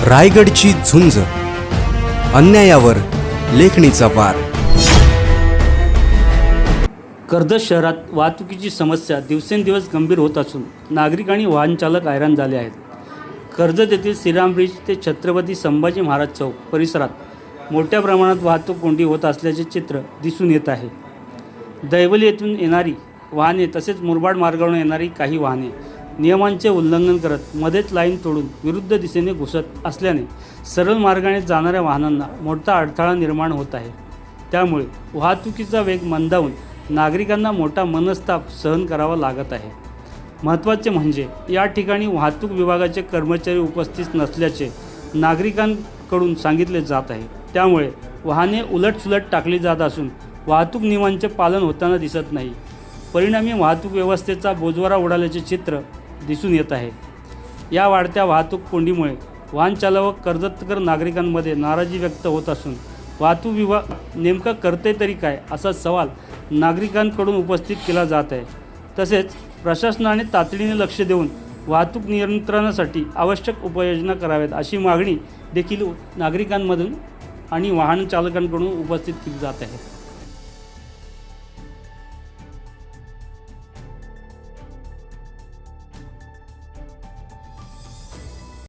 रायगडची झुंज, अन्यायावर लेखणीचा वार. कर्जत शहरात वाहतुकीची समस्या दिवसेंदिवस गंभीर होत असून नागरिक आणि वाहन चालक हैराण झाले आहेत. कर्जत येथील श्रीराम ब्रिज ते छत्रपती संभाजी महाराज चौक परिसरात मोठ्या प्रमाणात वाहतूक कोंडी होत असल्याचे चित्र दिसून येत आहे. दैवली येथून येणारी वाहने तसेच मुरबाड मार्गावरून येणारी काही वाहने नियमांचे उल्लंघन करत मध्येच लाईन तोडून विरुद्ध दिशेने घुसत असल्याने सरळ मार्गाने जाणाऱ्या वाहनांना मोठा अडथळा निर्माण होत आहे. त्यामुळे वाहतुकीचा वेग मंदावून नागरिकांना मोठा मनस्ताप सहन करावा लागत आहे. महत्त्वाचे म्हणजे या ठिकाणी वाहतूक विभागाचे कर्मचारी उपस्थित नसल्याचे नागरिकांकडून सांगितले जात आहे. त्यामुळे वाहने उलटसुलट टाकली जात असून वाहतूक नियमांचे पालन होताना दिसत नाही. परिणामी वाहतूक व्यवस्थेचा बोजवारा उडाल्याचे चित्र दिसून येत आहे. या वाढत्या वाहतूक कोंडीमुळे वाहन चालक व कर्जतकर नागरिकांमध्ये नाराजी व्यक्त होत असून वाहतूक विभाग नेमका करते तरी काय असा सवाल नागरिकांकडून उपस्थित केला जात आहे. तसेच प्रशासनाने तातडीने लक्ष देऊन वाहतूक नियंत्रणासाठी आवश्यक उपाययोजना कराव्यात अशी मागणी देखील नागरिकांमधून आणि वाहन चालकांकडून उपस्थित केली जात आहे.